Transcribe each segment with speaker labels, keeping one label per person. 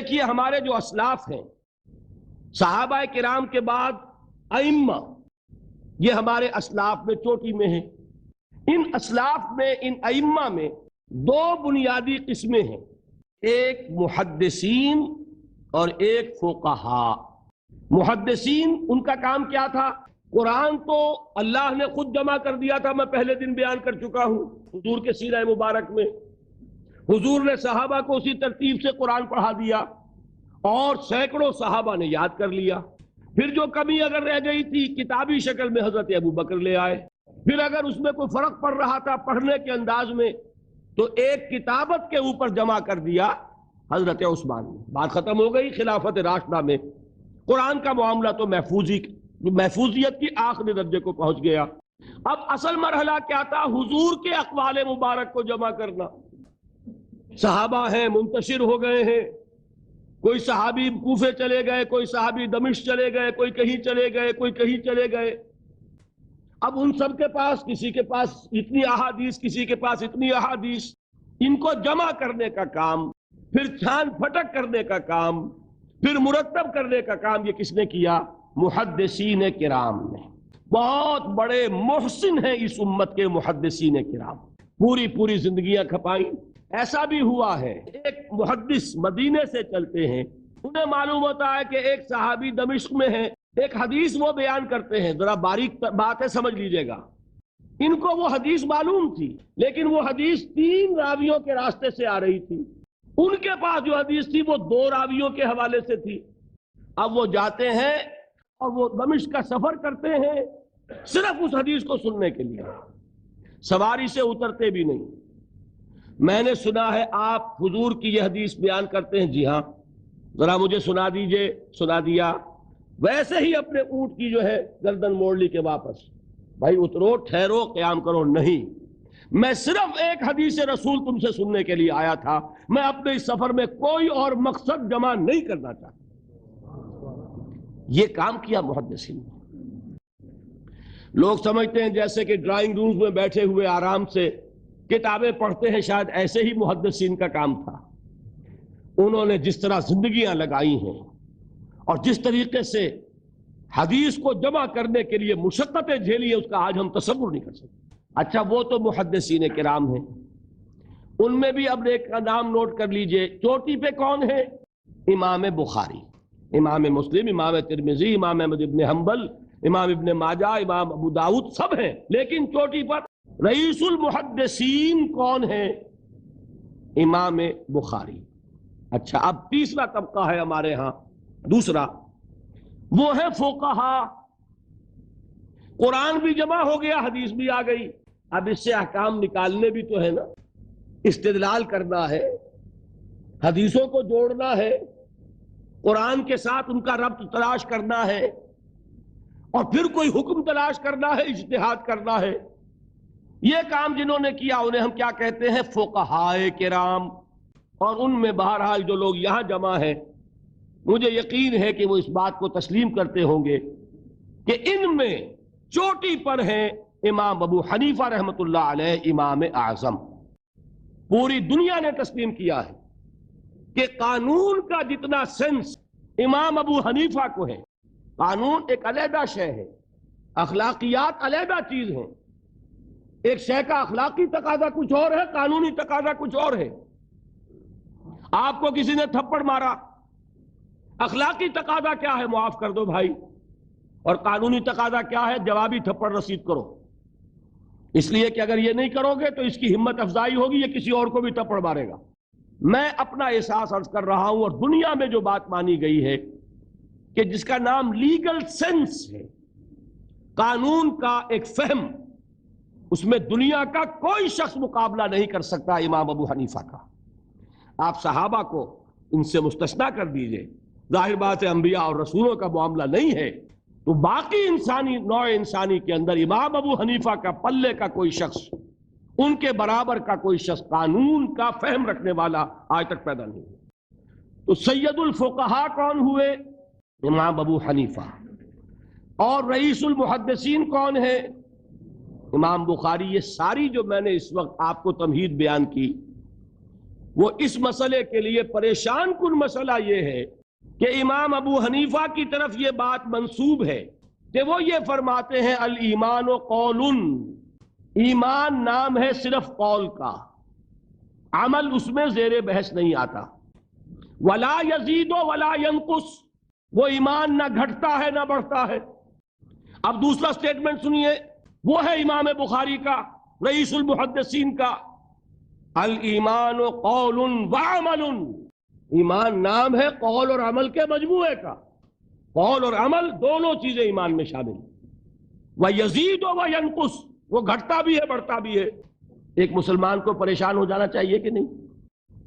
Speaker 1: دیکھیے ہمارے جو اسلاف ہیں، صحابہ کرام کے بعد ائمہ، یہ ہمارے اسلاف میں چوٹی میں ہیں۔ ان اسلاف میں، ان ائمہ میں دو بنیادی قسمیں ہیں، ایک محدثین اور ایک فقہاء۔ محدثین، ان کا کام کیا تھا؟ قرآن تو اللہ نے خود جمع کر دیا تھا، میں پہلے دن بیان کر چکا ہوں حضور کے سیرہ مبارک میں۔ حضور نے صحابہ کو اسی ترتیب سے قرآن پڑھا دیا اور سینکڑوں صحابہ نے یاد کر لیا۔ پھر جو کمی اگر رہ گئی تھی کتابی شکل میں حضرت ابو بکر لے آئے۔ پھر اگر اس میں کوئی فرق پڑ رہا تھا پڑھنے کے انداز میں تو ایک کتابت کے اوپر جمع کر دیا حضرت عثمان نے۔ بات ختم ہو گئی۔ خلافت راشدہ میں قرآن کا معاملہ تو محفوظیت کی آخری درجے کو پہنچ گیا۔ اب اصل مرحلہ کیا تھا؟ حضور کے اقوال مبارک کو جمع کرنا۔ صحابہ ہیں، منتشر ہو گئے ہیں، کوئی صحابی کوفے چلے گئے، کوئی صحابی دمشق چلے گئے، کوئی کہیں چلے گئے، کوئی کہیں چلے گئے۔ اب ان سب کے پاس، کسی کے پاس اتنی احادیث، کسی کے پاس اتنی احادیث، ان کو جمع کرنے کا کام، پھر چھان پھٹک کرنے کا کام، پھر مرتب کرنے کا کام، یہ کس نے کیا؟ محدثین کرام نے۔ بہت بڑے محسن ہیں اس امت کے محدثین کرام، پوری زندگیاں کھپائیں۔ ایسا بھی ہوا ہے، ایک محدث مدینے سے چلتے ہیں، انہیں معلوم ہوتا ہے کہ ایک صحابی دمشق میں ہے، ایک حدیث وہ بیان کرتے ہیں، ذرا باریک بات ہے سمجھ لیجئے گا۔ ان کو وہ حدیث معلوم تھی، لیکن وہ حدیث 3 راویوں کے راستے سے آ رہی تھی۔ ان کے پاس جو حدیث تھی وہ 2 راویوں کے حوالے سے تھی۔ اب وہ جاتے ہیں اور وہ دمشق کا سفر کرتے ہیں صرف اس حدیث کو سننے کے لیے، سواری سے اترتے بھی نہیں۔ میں نے سنا ہے آپ حضور کی یہ حدیث بیان کرتے ہیں، جی ہاں، ذرا مجھے سنا دیجئے۔ سنا دیا، ویسے ہی اپنے اونٹ کی جو ہے گردن موڑ لی کہ واپس، بھائی اترو، ٹھہرو، قیام کرو۔ نہیں، میں صرف ایک حدیث رسول تم سے سننے کے لیے آیا تھا، میں اپنے اس سفر میں کوئی اور مقصد جمع نہیں کرنا چاہتا۔ یہ کام کیا محدثین نے۔ لوگ سمجھتے ہیں جیسے کہ ڈرائنگ رومز میں بیٹھے ہوئے آرام سے کتابیں پڑھتے ہیں، شاید ایسے ہی محدثین کا کام تھا۔ انہوں نے جس طرح زندگیاں لگائی ہیں اور جس طریقے سے حدیث کو جمع کرنے کے لیے مشقتیں جھیلی ہیں، اس کا آج ہم تصور نہیں کر سکتے۔ اچھا، وہ تو محدثین کرام ہیں، ان میں بھی اب ایک کا نام نوٹ کر لیجئے، چوٹی پہ کون ہے؟ امام بخاری، امام مسلم، امام ترمذی، امام احمد ابن حنبل، امام ابن ماجہ، امام ابو داؤد، سب ہیں، لیکن چوٹی پر رئیس المحدثین کون ہے؟ امام بخاری۔ اچھا، اب تیسرا طبقہ ہے ہمارے ہاں، دوسرا، وہ ہے فقہاء۔ قرآن بھی جمع ہو گیا، حدیث بھی آ گئی، اب اس سے احکام نکالنے بھی تو ہے نا، استدلال کرنا ہے، حدیثوں کو جوڑنا ہے، قرآن کے ساتھ ان کا ربط تلاش کرنا ہے، اور پھر کوئی حکم تلاش کرنا ہے، اجتہاد کرنا ہے۔ یہ کام جنہوں نے کیا انہیں ہم کیا کہتے ہیں؟ فقہاء کرام۔ اور ان میں بہرحال جو لوگ یہاں جمع ہیں، مجھے یقین ہے کہ وہ اس بات کو تسلیم کرتے ہوں گے کہ ان میں چوٹی پر ہیں امام ابو حنیفہ رحمۃ اللہ علیہ، امام اعظم۔ پوری دنیا نے تسلیم کیا ہے کہ قانون کا جتنا سینس امام ابو حنیفہ کو ہے، قانون ایک علیحدہ شے ہے، اخلاقیات علیحدہ چیز ہیں۔ ایک شے کا اخلاقی تقاضا کچھ اور ہے، قانونی تقاضا کچھ اور ہے۔ آپ کو کسی نے تھپڑ مارا، اخلاقی تقاضا کیا ہے؟ معاف کر دو بھائی، اور قانونی تقاضا کیا ہے؟ جوابی تھپڑ رسید کرو، اس لیے کہ اگر یہ نہیں کرو گے تو اس کی ہمت افزائی ہوگی، یہ کسی اور کو بھی تھپڑ مارے گا۔ میں اپنا احساس عرض کر رہا ہوں، اور دنیا میں جو بات مانی گئی ہے کہ جس کا نام لیگل سینس ہے، قانون کا ایک فہم، اس میں دنیا کا کوئی شخص مقابلہ نہیں کر سکتا امام ابو حنیفہ کا۔ آپ صحابہ کو ان سے مستثنیٰ کر دیجئے، ظاہر بات ہے انبیاء اور رسولوں کا معاملہ نہیں ہے، تو باقی انسانی نوع انسانی کے اندر امام ابو حنیفہ کا پلے کا کوئی شخص، ان کے برابر کا کوئی شخص قانون کا فہم رکھنے والا آج تک پیدا نہیں ہوا۔ تو سید الفقہاء کون ہوئے؟ امام ابو حنیفہ۔ اور رئیس المحدثین کون ہے؟ امام بخاری۔ یہ ساری جو میں نے اس وقت آپ کو تمہید بیان کی، وہ اس مسئلے کے لیے پریشان کن مسئلہ یہ ہے کہ امام ابو حنیفہ کی طرف یہ بات منسوب ہے کہ وہ یہ فرماتے ہیں الایمان قول، ایمان نام ہے صرف قول کا، عمل اس میں زیر بحث نہیں آتا، ولا یزید ولا ینقص، وہ ایمان نہ گھٹتا ہے نہ بڑھتا ہے۔ اب دوسرا سٹیٹمنٹ سنیے، وہ ہے امام بخاری کا، رئیس المحدثین کا، الایمان قول وعمل، ایمان نام ہے قول اور عمل کے مجموعے کا، قول اور عمل دونوں چیزیں ایمان میں شامل ہیں، وَيَزِيدُ وَيَنْقُصُ، وہ گھٹتا بھی ہے بڑھتا بھی ہے۔ ایک مسلمان کو پریشان ہو جانا چاہیے کہ نہیں؟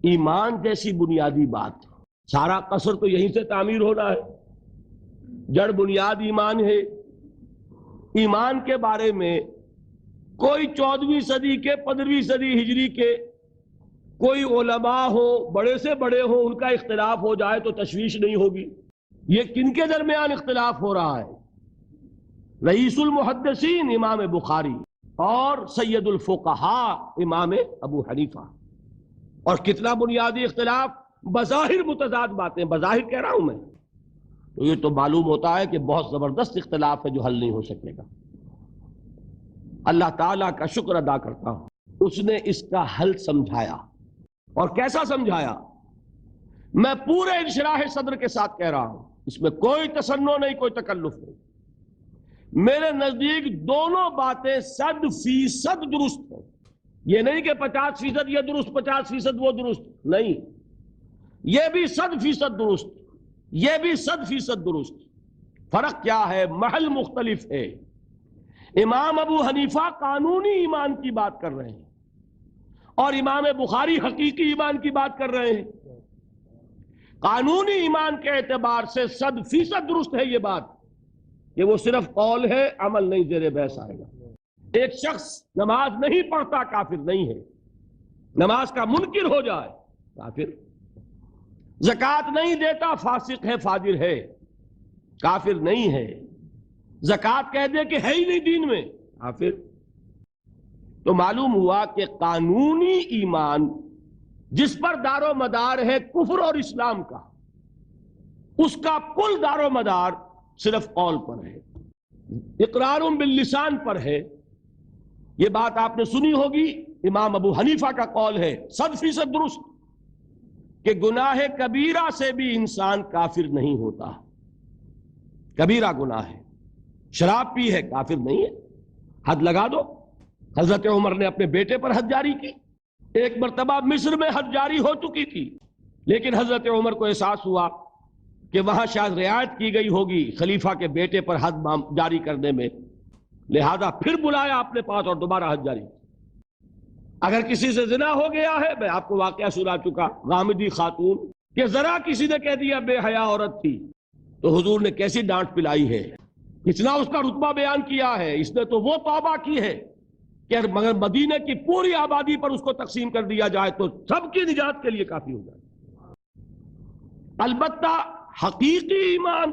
Speaker 1: ایمان جیسی بنیادی بات، سارا قصر تو یہیں سے تعمیر ہونا ہے، جڑ بنیاد ایمان ہے۔ ایمان کے بارے میں کوئی 14ویں صدی کے 15ویں صدی ہجری کے کوئی علماء ہو، بڑے سے بڑے ہوں، ان کا اختلاف ہو جائے تو تشویش نہیں ہوگی۔ یہ کن کے درمیان اختلاف ہو رہا ہے؟ رئیس المحدثین امام بخاری اور سید الفقہاء امام ابو حنیفہ، اور کتنا بنیادی اختلاف، بظاہر متضاد باتیں، بظاہر کہہ رہا ہوں میں، تو یہ تو معلوم ہوتا ہے کہ بہت زبردست اختلاف ہے جو حل نہیں ہو سکے گا۔ اللہ تعالیٰ کا شکر ادا کرتا ہوں، اس نے اس کا حل سمجھایا، اور کیسا سمجھایا؟ میں پورے انشراح صدر کے ساتھ کہہ رہا ہوں، اس میں کوئی تصنع نہیں، کوئی تکلف نہیں۔ میرے نزدیک دونوں باتیں 100% درست ہیں، یہ نہیں کہ 50% یہ درست 50% وہ درست، نہیں، یہ بھی 100% درست، یہ بھی 100% درست۔ فرق کیا ہے؟ محل مختلف ہے۔ امام ابو حنیفہ قانونی ایمان کی بات کر رہے ہیں، اور امام بخاری حقیقی ایمان کی بات کر رہے ہیں۔ قانونی ایمان کے اعتبار سے 100% درست ہے یہ بات کہ وہ صرف قول ہے، عمل نہیں زیر بحث آئے گا۔ ایک شخص نماز نہیں پڑھتا کافر نہیں ہے، نماز کا منکر ہو جائے کافر، زکوٰۃ نہیں دیتا فاسق ہے فاجر ہے، کافر نہیں ہے، زکوٰۃ کہہ دے کہ ہے ہی نہیں دین میں، کافر۔ تو معلوم ہوا کہ قانونی ایمان جس پر دار و مدار ہے کفر اور اسلام کا، اس کا کل دار و مدار صرف قول پر ہے، اقرار باللسان پر ہے۔ یہ بات آپ نے سنی ہوگی، امام ابو حنیفہ کا قول ہے 100% درست کہ گناہ کبیرہ سے بھی انسان کافر نہیں ہوتا۔ کبیرہ گناہ ہے، شراب پی ہے، کافر نہیں ہے، حد لگا دو۔ حضرت عمر نے اپنے بیٹے پر حد جاری کی، ایک مرتبہ مصر میں حد جاری ہو چکی تھی، لیکن حضرت عمر کو احساس ہوا کہ وہاں شاید رعایت کی گئی ہوگی خلیفہ کے بیٹے پر حد جاری کرنے میں، لہذا پھر بلایا اپنے پاس اور دوبارہ حد جاری۔ اگر کسی سے زنا ہو گیا ہے، میں آپ کو واقعہ سنا چکا، غامدی خاتون کہ ذرا کسی نے کہہ دیا بے حیا عورت تھی، تو حضور نے کیسی ڈانٹ پلائی ہے، اتنا اس کا رتبہ بیان کیا ہے، اس نے تو وہ توبہ کی ہے کہ مگر مدینے کی پوری آبادی پر اس کو تقسیم کر دیا جائے تو سب کی نجات کے لیے کافی ہو جائے۔ البتہ حقیقی ایمان،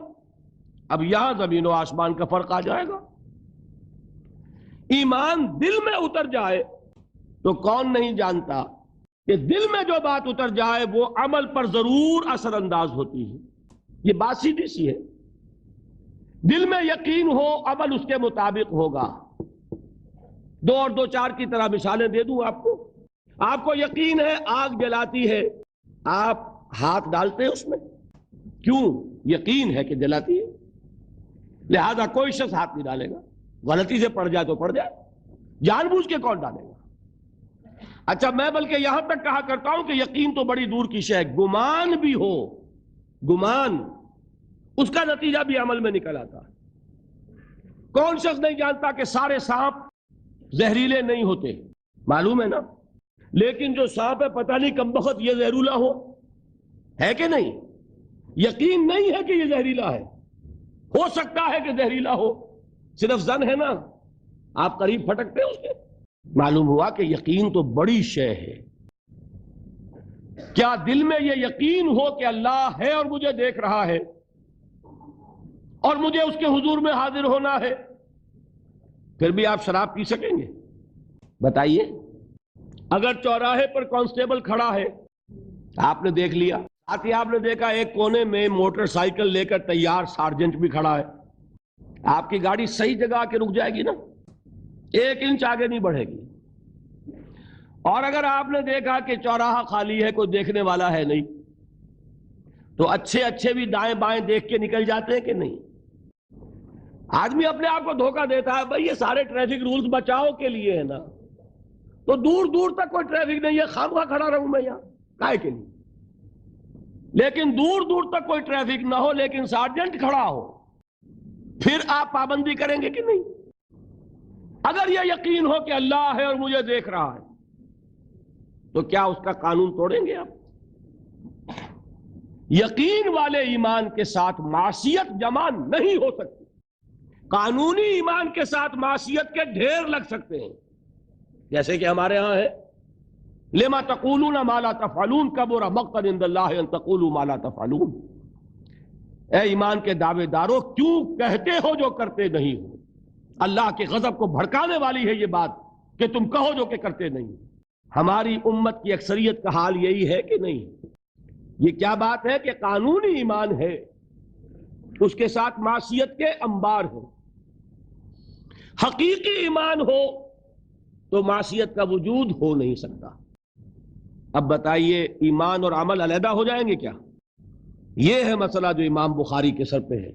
Speaker 1: اب یہاں زمین و آسمان کا فرق آ جائے گا۔ ایمان دل میں اتر جائے تو کون نہیں جانتا کہ دل میں جو بات اتر جائے وہ عمل پر ضرور اثر انداز ہوتی ہے۔ یہ بات سیدھی سی ہے، دل میں یقین ہو عمل اس کے مطابق ہوگا۔ 2 اور 2 4 کی طرح مثالیں دے دوں آپ کو۔ آپ کو یقین ہے آگ جلاتی ہے، آپ ہاتھ ڈالتے ہیں اس میں، کیوں؟ یقین ہے کہ جلاتی ہے، لہذا کوئی شخص ہاتھ نہیں ڈالے گا، غلطی سے پڑ جائے تو پڑ جائے، جان بوجھ کے کون ڈالے گا؟ اچھا، میں بلکہ یہاں تک کہا کرتا ہوں کہ یقین تو بڑی دور کی شے ہے، گمان بھی ہو، گمان، اس کا نتیجہ بھی عمل میں نکل آتا ہے۔ کون شخص نہیں جانتا کہ سارے سانپ زہریلے نہیں ہوتے؟ معلوم ہے نا، لیکن جو سانپ ہے پتہ نہیں کم بخت یہ زہریلا ہے کہ نہیں؟ یقین نہیں ہے کہ یہ زہریلا ہے، ہو سکتا ہے کہ زہریلا ہو، صرف ظن ہے نا، آپ قریب پھٹکتے ہیں اس کے۔ معلوم ہوا کہ یقین تو بڑی شے ہے۔ کیا دل میں یہ یقین ہو کہ اللہ ہے اور مجھے دیکھ رہا ہے اور مجھے اس کے حضور میں حاضر ہونا ہے، پھر بھی آپ شراب پی سکیں گے؟ بتائیے۔ اگر چوراہے پر کانسٹیبل کھڑا ہے آپ نے دیکھ لیا. ساتھ ہی آپ نے دیکھا ایک کونے میں موٹر سائیکل لے کر تیار سارجنٹ بھی کھڑا ہے. آپ کی گاڑی صحیح جگہ آ کے رک جائے گی نا, 1 انچ آگے نہیں بڑھے گی. اور اگر آپ نے دیکھا کہ چوراہا خالی ہے, کوئی دیکھنے والا ہے نہیں, تو اچھے بھی دائیں بائیں دیکھ کے نکل جاتے ہیں کہ نہیں؟ آدمی اپنے آپ کو دھوکہ دیتا ہے, بھائی یہ سارے ٹریفک رولز بچاؤ کے لیے ہے نا, تو دور دور تک کوئی ٹریفک نہیں ہے, خامخواہ کھڑا رہوں میں یہاں کائے کے لیے. لیکن دور دور تک کوئی ٹریفک نہ ہو لیکن سارجنٹ کھڑا ہو, پھر آپ پابندی کریں گے کہ نہیں؟ اگر یہ یقین ہو کہ اللہ ہے اور مجھے دیکھ رہا ہے, تو کیا اس کا قانون توڑیں گے آپ؟ یقین والے ایمان کے ساتھ معصیت جمع نہیں ہو سکتی. قانونی ایمان کے ساتھ معصیت کے ڈھیر لگ سکتے ہیں, جیسے کہ ہمارے ہاں ہے لما تقولون ما لا تفعلون کبر مقتا عند اللہ ان تقولوا ما لا تفعلون. اے ایمان کے دعوے دارو, کیوں کہتے ہو جو کرتے نہیں ہو؟ اللہ کے غضب کو بھڑکانے والی ہے یہ بات کہ تم کہو جو کہ کرتے نہیں. ہماری امت کی اکثریت کا حال یہی ہے کہ نہیں؟ یہ کیا بات ہے کہ قانونی ایمان ہے, اس کے ساتھ معصیت کے انبار ہیں. حقیقی ایمان ہو تو معصیت کا وجود ہو نہیں سکتا. اب بتائیے ایمان اور عمل علیحدہ ہو جائیں گے کیا؟ یہ ہے مسئلہ جو امام بخاری کے سر پہ ہے.